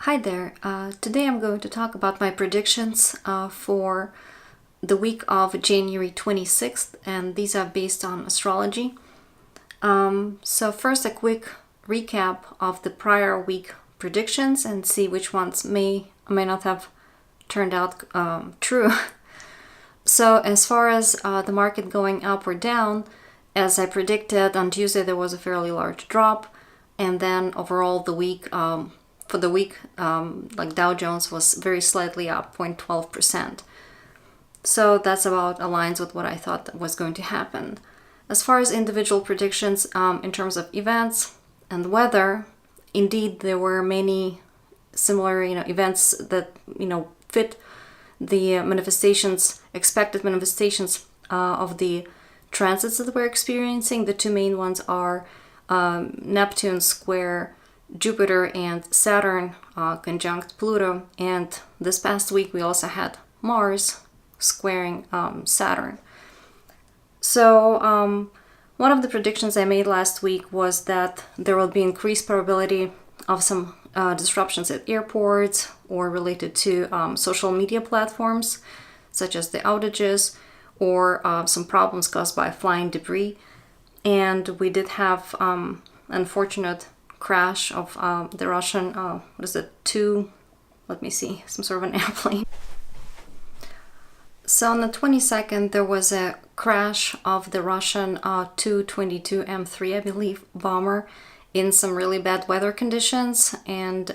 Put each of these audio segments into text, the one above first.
Hi there. Today I'm going to talk about my predictions for the week of January 26th, and these are based on astrology. So first, a quick recap of the prior week predictions and see which ones may or may not have turned out true. So as far as the market going up or down, as I predicted, on Tuesday there was a fairly large drop, and then overall the week for the week, like Dow Jones was very slightly up, 0.12%. So that's about aligns with what I thought was going to happen. As far as individual predictions in terms of events and weather, indeed there were many similar events that fit the expected manifestations of the transits that we're experiencing. The two main ones are Neptune square Jupiter and Saturn conjunct Pluto, and this past week we also had Mars squaring Saturn. So one of the predictions I made last week was that there will be increased probability of some disruptions at airports or related to social media platforms, such as the outages or some problems caused by flying debris. And we did have unfortunate crash of the Russian, some sort of an airplane. So on the 22nd, there was a crash of the Russian Tu-22 M3, I believe, bomber in some really bad weather conditions. And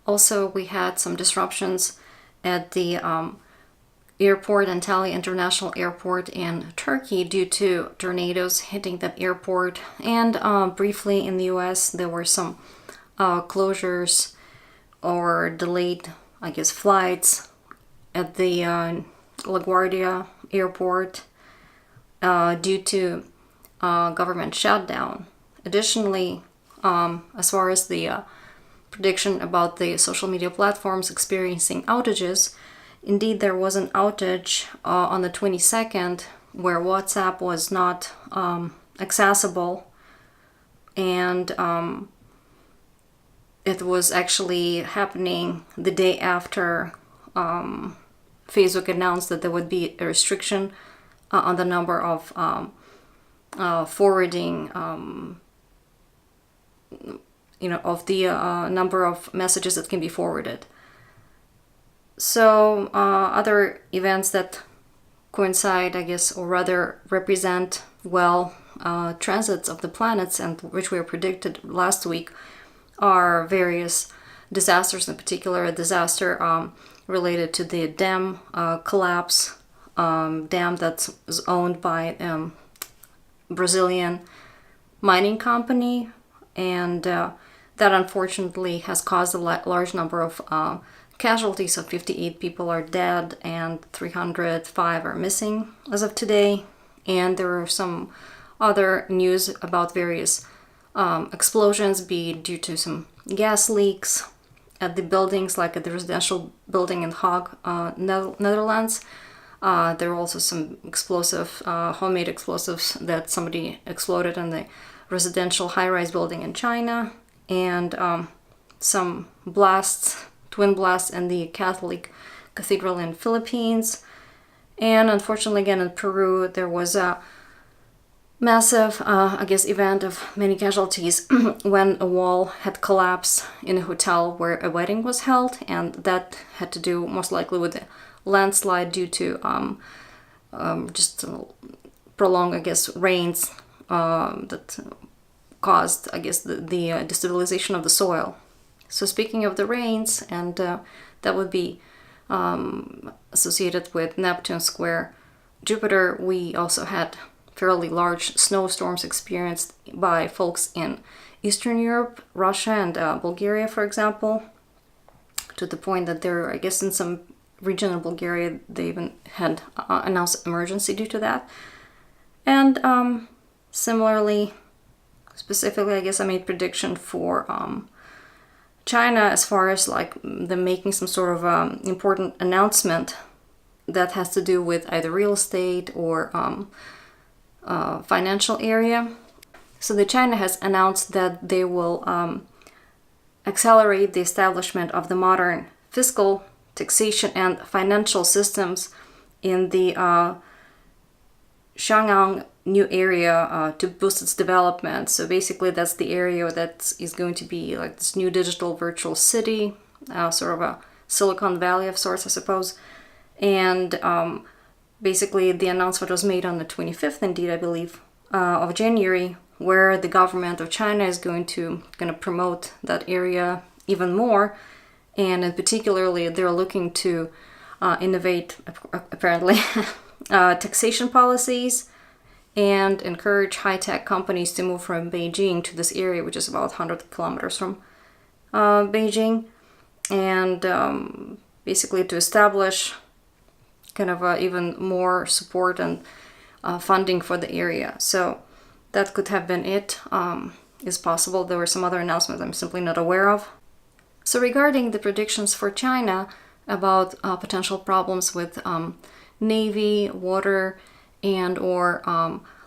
also we had some disruptions at the airport, Antalya International Airport in Turkey, due to tornadoes hitting that airport. And briefly in the US, there were some closures or delayed, flights at the LaGuardia Airport due to government shutdown. Additionally, as far as the prediction about the social media platforms experiencing outages, indeed, there was an outage on the 22nd where WhatsApp was not accessible, and it was actually happening the day after Facebook announced that there would be a restriction on the number of forwarding, of the number of messages that can be forwarded. So other events that coincide, or rather represent transits of the planets, and which we predicted last week, are various disasters. In particular, a disaster related to the dam collapse, dam that's owned by Brazilian mining company, and that unfortunately has caused a large number of casualties. Of 58 people are dead and 305 are missing as of today. And there are some other news about various explosions, be it due to some gas leaks at the buildings, like at the residential building in Hague, Netherlands. There are also some homemade explosives that somebody exploded in the residential high-rise building in China, and some twin blasts in the Catholic Cathedral in Philippines. And unfortunately, again in Peru, there was a massive, event of many casualties when a wall had collapsed in a hotel where a wedding was held, and that had to do most likely with a landslide due to just prolonged, rains that caused, the destabilization of the soil. So speaking of the rains, and that would be associated with Neptune square Jupiter, we also had fairly large snowstorms experienced by folks in Eastern Europe, Russia, and Bulgaria, for example, to the point that there, in some region in Bulgaria, they even had announced emergency due to that. And similarly, specifically, I made prediction for China, as far as them making some sort of important announcement that has to do with either real estate or financial area. So the China has announced that they will accelerate the establishment of the modern fiscal, taxation, and financial systems in the Shanghai new area to boost its development. So basically that's the area that is going to be like this new digital virtual city, sort of a Silicon Valley of sorts, I suppose. And basically the announcement was made on the 25th, indeed, I believe, of January, where the government of China is going to promote that area even more. And in particularly, they're looking to innovate, apparently, taxation policies and encourage high-tech companies to move from Beijing to this area, which is about 100 kilometers from Beijing, and basically to establish kind of even more support and funding for the area. So that could have been it. Is possible. There were some other announcements I'm simply not aware of. So regarding the predictions for China about potential problems with navy, water, and or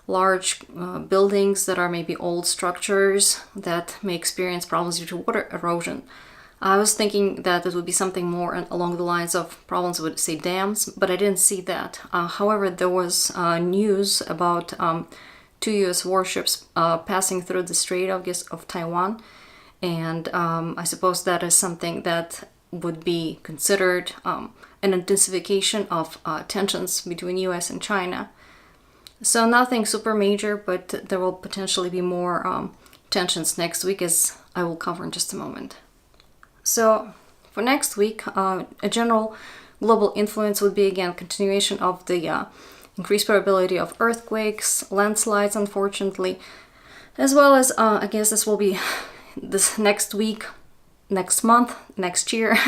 large buildings that are maybe old structures that may experience problems due to water erosion, I was thinking that it would be something more along the lines of problems with, say, dams, but I didn't see that. However, there was news about 2 U.S. warships passing through the Strait of Taiwan, and I suppose that is something that would be considered an intensification of tensions between U.S. and China. So nothing super major, but there will potentially be more tensions next week, as I will cover in just a moment. So for next week, a general global influence would be, again, continuation of the increased probability of earthquakes, landslides, unfortunately, as well as, I guess this will be this next week, next month, next year,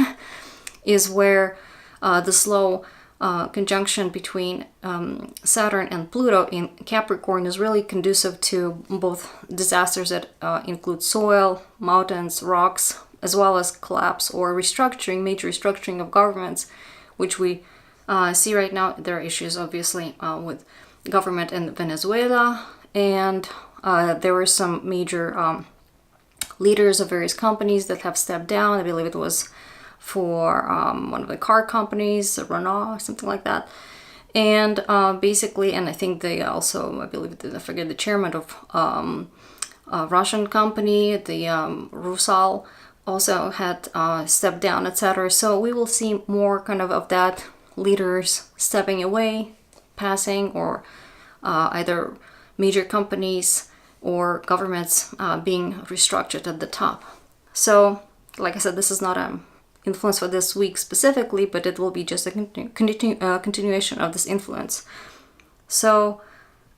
is where the slow conjunction between Saturn and Pluto in Capricorn is really conducive to both disasters that include soil, mountains, rocks, as well as collapse or restructuring, major restructuring of governments, which we see right now. There are issues, obviously, with government in Venezuela, and there were some major leaders of various companies that have stepped down. I believe it was for one of the car companies, Renault, something like that. And basically, and I think they also, I believe, I forget the chairman of a Russian company, the Rusal, also had stepped down, etc. So we will see more kind of that, leaders stepping away, passing, or either major companies or governments being restructured at the top. So, like I said, this is not an influence for this week specifically, but it will be just a continuation of this influence. So,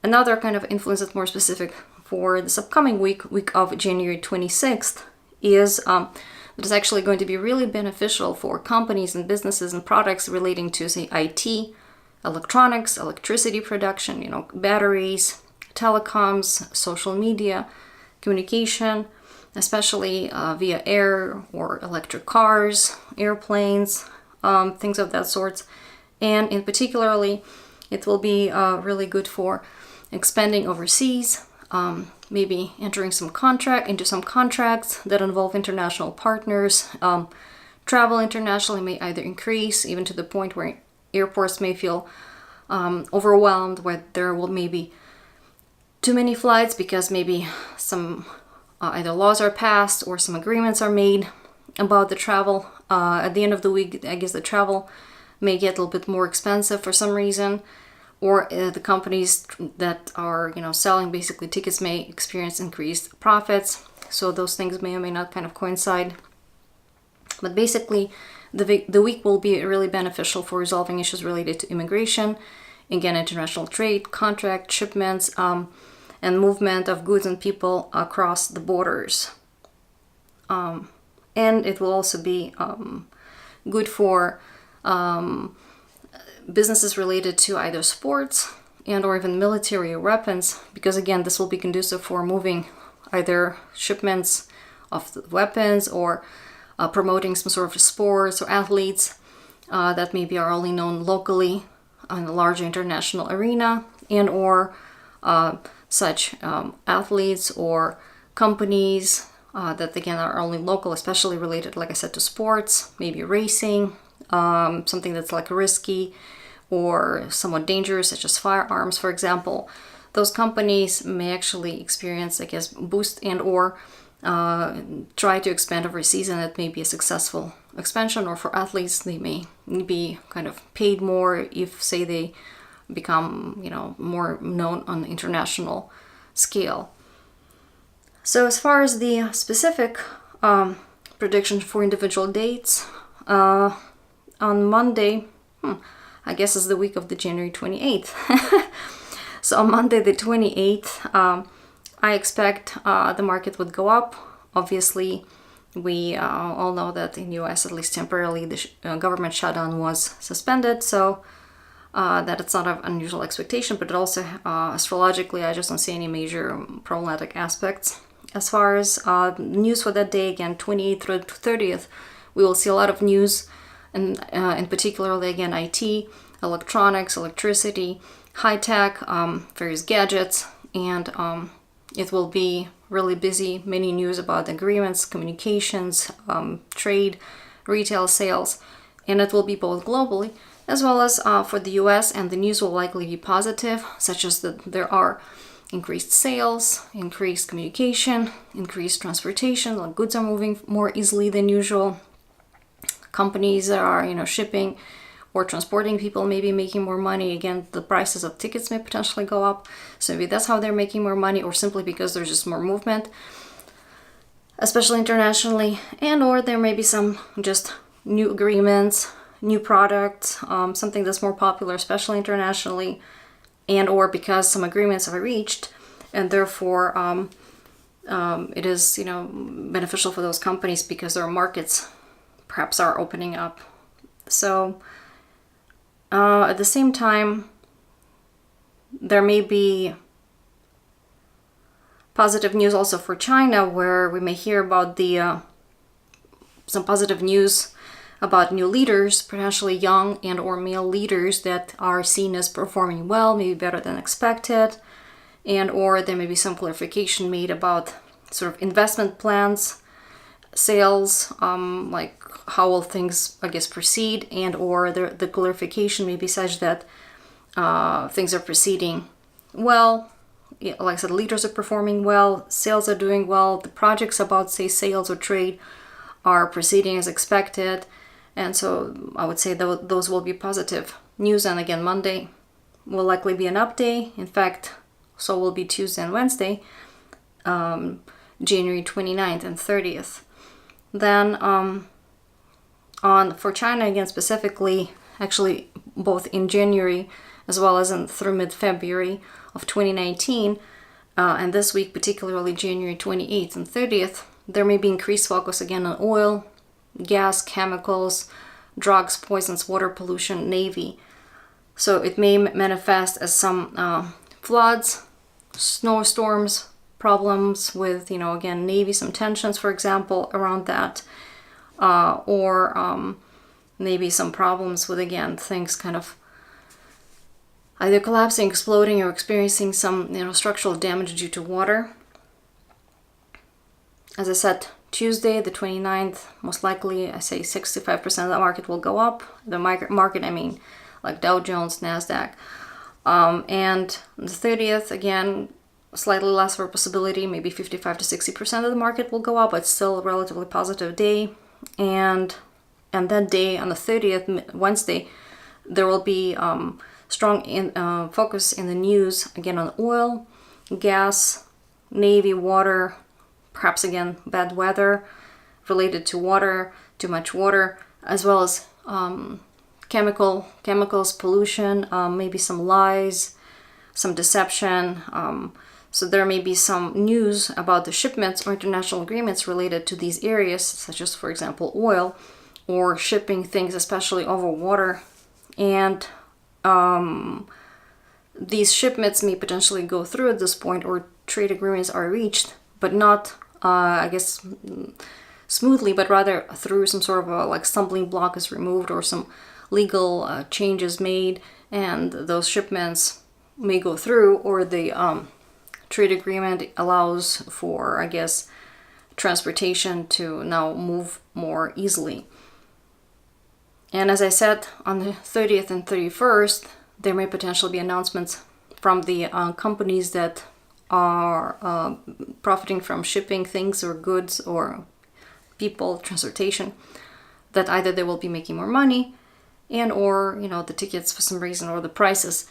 another kind of influence that's more specific for this upcoming week of January 26th, is that it's actually going to be really beneficial for companies and businesses and products relating to, say, IT, electronics, electricity production, batteries, telecoms, social media, communication, especially via air or electric cars, airplanes, things of that sort. And in particularly, it will be really good for expanding overseas, maybe entering into some contracts that involve international partners. Travel internationally may either increase, even to the point where airports may feel overwhelmed, where there will maybe too many flights because maybe some either laws are passed or some agreements are made about the travel. At the end of the week, I guess the travel may get a little bit more expensive for some reason, or the companies that are selling basically tickets may experience increased profits. So those things may or may not kind of coincide. But basically, the week will be really beneficial for resolving issues related to immigration, again, international trade, contract, shipments, and movement of goods and people across the borders. And it will also be good for businesses related to either sports and or even military weapons, because again, this will be conducive for moving either shipments of the weapons or promoting some sort of sports or athletes that maybe are only known locally on a larger international arena, and or such athletes or companies that again are only local, especially related, like I said, to sports, maybe racing, something that's like risky or somewhat dangerous, such as firearms, for example. Those companies may actually experience, I guess, boost and or try to expand overseas, and it may be a successful expansion. Or for athletes, they may be kind of paid more if, say, they become, you know, more known on the international scale. So as far as the specific prediction for individual dates, on Monday, I guess is the week of the January 28th. So on Monday the 28th, I expect the market would go up. Obviously, we all know that in US, at least temporarily, the government shutdown was suspended, so that it's not an unusual expectation, but it also, astrologically, I just don't see any major problematic aspects. As far as news for that day, again, 28th through 30th, we will see a lot of news, and in particularly, again, IT, electronics, electricity, high-tech, various gadgets, and it will be really busy. Many news about agreements, communications, trade, retail sales, and it will be both globally as well as for the US, and the news will likely be positive, such as that there are increased sales, increased communication, increased transportation, like goods are moving more easily than usual. Companies that are, you know, shipping or transporting people may be making more money. Again, the prices of tickets may potentially go up. So maybe that's how they're making more money, or simply because there's just more movement, especially internationally. And or there may be some just new agreements, new products, something that's more popular, especially internationally, and or because some agreements are reached, and therefore it is, you know, beneficial for those companies because their markets perhaps are opening up. So at the same time, there may be positive news also for China, where we may hear about the some positive news about new leaders, potentially young and or male leaders that are seen as performing well, maybe better than expected, and or there may be some clarification made about sort of investment plans, sales, like how will things, I guess, proceed, and or the clarification may be such that things are proceeding well. Like I said, leaders are performing well, sales are doing well, the projects about, say, sales or trade are proceeding as expected. And so I would say that those will be positive news. And again, Monday will likely be an up day. In fact, so will be Tuesday and Wednesday, January 29th and 30th. Then for China, again, specifically, actually both in January as well as through mid-February of 2019, and this week, particularly January 28th and 30th, there may be increased focus again on oil, gas, chemicals, drugs, poisons, water pollution, navy. So it may manifest as some floods, snowstorms, problems with, you know, again, navy, some tensions, for example, around that, or maybe some problems with, again, things kind of either collapsing, exploding, or experiencing some, you know, structural damage due to water. As I said, Tuesday, the 29th, most likely, I say 65% of the market will go up. The market, I mean, like Dow Jones, NASDAQ. And the 30th, again, slightly less of a possibility, maybe 55 to 60% of the market will go up, but still a relatively positive day. And that day, on the 30th, Wednesday, there will be strong focus in the news, again, on oil, gas, navy, water, perhaps again bad weather related to water, too much water, as well as chemicals, pollution, maybe some lies, some deception. So there may be some news about the shipments or international agreements related to these areas, such as, for example, oil, or shipping things, especially over water. And these shipments may potentially go through at this point, or trade agreements are reached, but not, I guess, smoothly, but rather through some sort of a like stumbling block is removed, or some legal changes made, and those shipments may go through, or the trade agreement allows for, I guess, transportation to now move more easily. And as I said, on the 30th and 31st, there may potentially be announcements from the companies that are profiting from shipping things or goods or people, transportation, that either they will be making more money and or, the tickets for some reason or the prices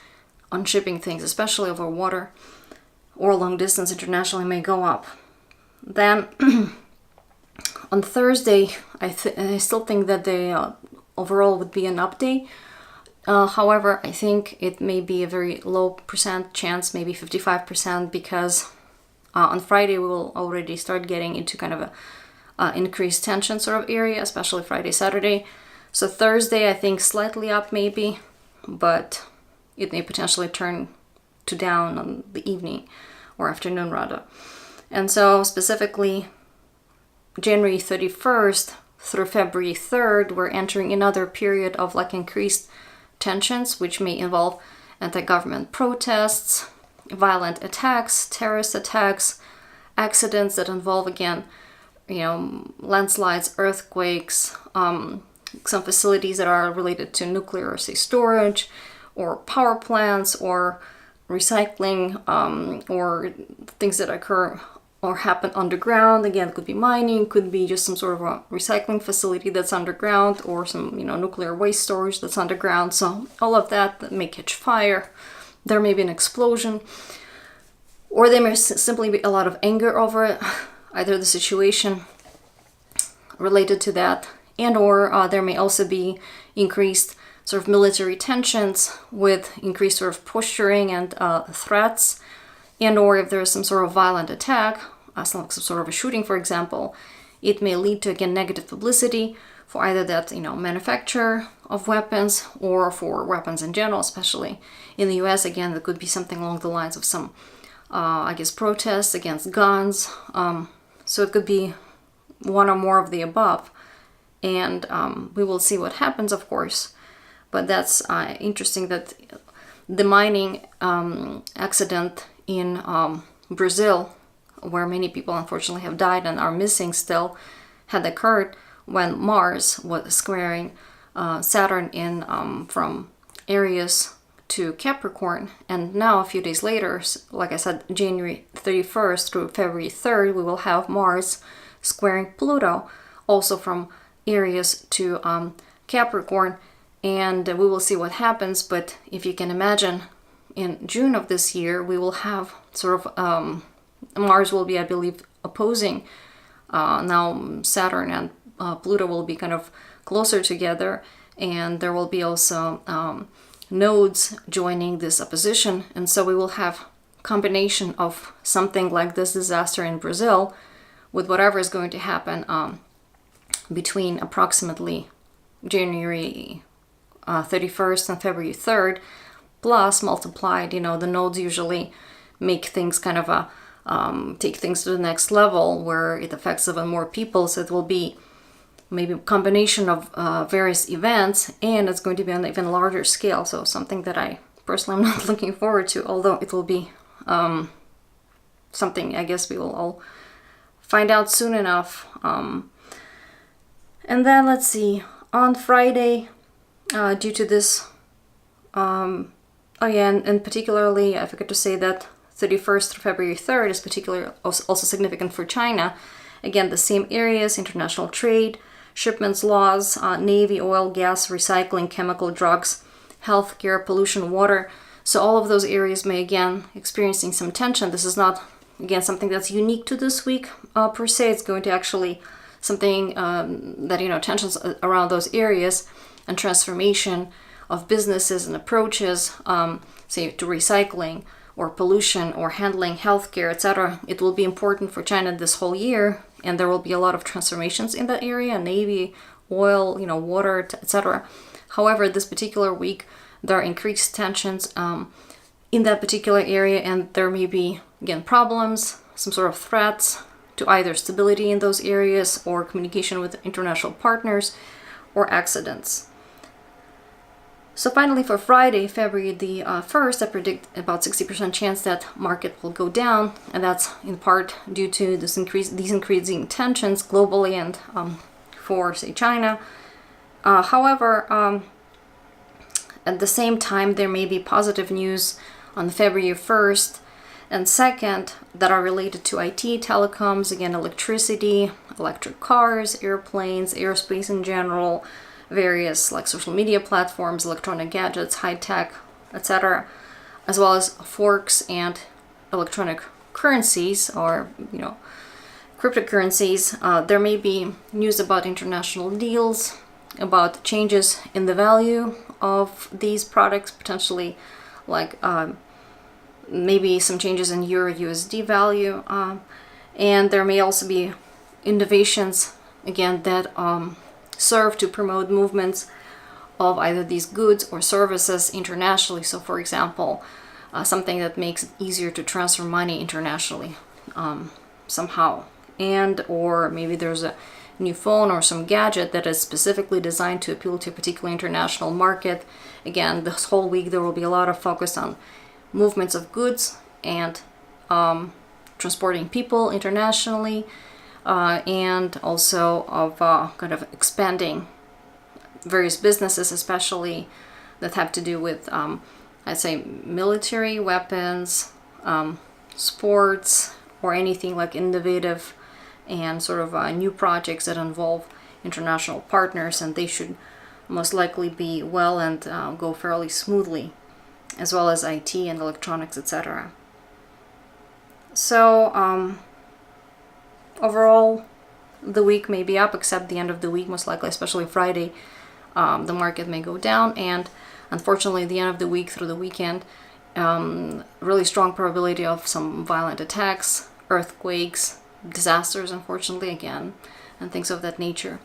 on shipping things, especially over water or long distance internationally, may go up. Then on Thursday, I still think that the overall would be an update. However, I think it may be a very low percent chance, maybe 55%, because on Friday we will already start getting into kind of a increased tension sort of area, especially Friday, Saturday. So Thursday, I think slightly up maybe, but it may potentially turn to down on the evening or afternoon rather. And so specifically January 31st through February 3rd, we're entering another period of increased tensions, which may involve anti-government protests, violent attacks, terrorist attacks, accidents that involve, again, landslides, earthquakes, some facilities that are related to nuclear, say, storage, or power plants, or recycling, or things that occur or happen underground. Again, it could be mining, could be just some sort of a recycling facility that's underground, or some, nuclear waste storage that's underground. So all of that may catch fire. There may be an explosion, or there may simply be a lot of anger over it, either the situation related to that, and or there may also be increased sort of military tensions with increased sort of posturing and threats, and or if there is some sort of violent attack, some sort of a shooting, for example, it may lead to, again, negative publicity for either that, manufacturer of weapons or for weapons in general, especially in the US. Again, there could be something along the lines of some, protests against guns. So it could be one or more of the above. And we will see what happens, of course. But that's interesting that the mining accident in Brazil, where many people unfortunately have died and are missing still, had occurred when Mars was squaring Saturn in from Aries to Capricorn. And now a few days later, like I said, January 31st through February 3rd, we will have Mars squaring Pluto, also from Aries to Capricorn. And we will see what happens. But if you can imagine, in June of this year, we will have sort of Mars will be, I believe, opposing now Saturn, and Pluto will be kind of closer together, and there will be also nodes joining this opposition. And so we will have combination of something like this disaster in Brazil with whatever is going to happen between approximately January 31st and February 3rd, plus multiplied, the nodes usually make things kind of take things to the next level where it affects even more people. So it will be maybe a combination of various events, and it's going to be on an even larger scale. So something that I personally am not looking forward to, although it will be something I guess we will all find out soon enough. And then let's see, on Friday, due to this, and particularly I forgot to say that 31st through February 3rd is particularly also significant for China. Again, the same areas: international trade, shipments, laws, navy, oil, gas, recycling, chemical, drugs, healthcare, pollution, water. So all of those areas may again experiencing some tension. This is not, again, something that's unique to this week per se. It's going to actually something that, tensions around those areas and transformation of businesses and approaches, say to recycling or pollution or handling healthcare, etc. It will be important for China this whole year, and there will be a lot of transformations in that area: navy, oil, water, etc. However, this particular week there are increased tensions in that particular area, and there may be, again, problems, some sort of threats to either stability in those areas or communication with international partners, or accidents. So finally for Friday, February the 1st, I predict about 60% chance that market will go down, and that's in part due to these increasing tensions globally and for, say, China. However, at the same time, there may be positive news on February 1st and 2nd that are related to IT, telecoms, again, electricity, electric cars, airplanes, aerospace in general, various like social media platforms, electronic gadgets, high tech, etc., as well as forks and electronic currencies, or cryptocurrencies. There may be news about international deals, about changes in the value of these products, potentially like maybe some changes in Euro USD value, and there may also be innovations again that serve to promote movements of either these goods or services internationally. So for example, something that makes it easier to transfer money internationally somehow, and or maybe there's a new phone or some gadget that is specifically designed to appeal to a particular international market. Again, this whole week there will be a lot of focus on movements of goods and transporting people internationally, and also of kind of expanding various businesses, especially that have to do with, I'd say, military weapons, sports, or anything like innovative and sort of new projects that involve international partners, and they should most likely be well and go fairly smoothly, as well as IT and electronics, etc. So overall, the week may be up, except the end of the week, most likely, especially Friday, the market may go down, and unfortunately the end of the week through the weekend, really strong probability of some violent attacks, earthquakes, disasters, unfortunately, again, and things of that nature.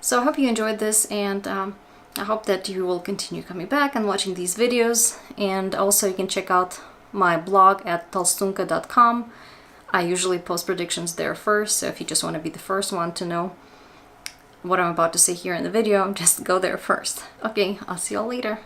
So I hope you enjoyed this, and I hope that you will continue coming back and watching these videos, and also you can check out my blog at tolstunka.com. I usually post predictions there first, so if you just want to be the first one to know what I'm about to say here in the video, just go there first. Okay, I'll see you all later.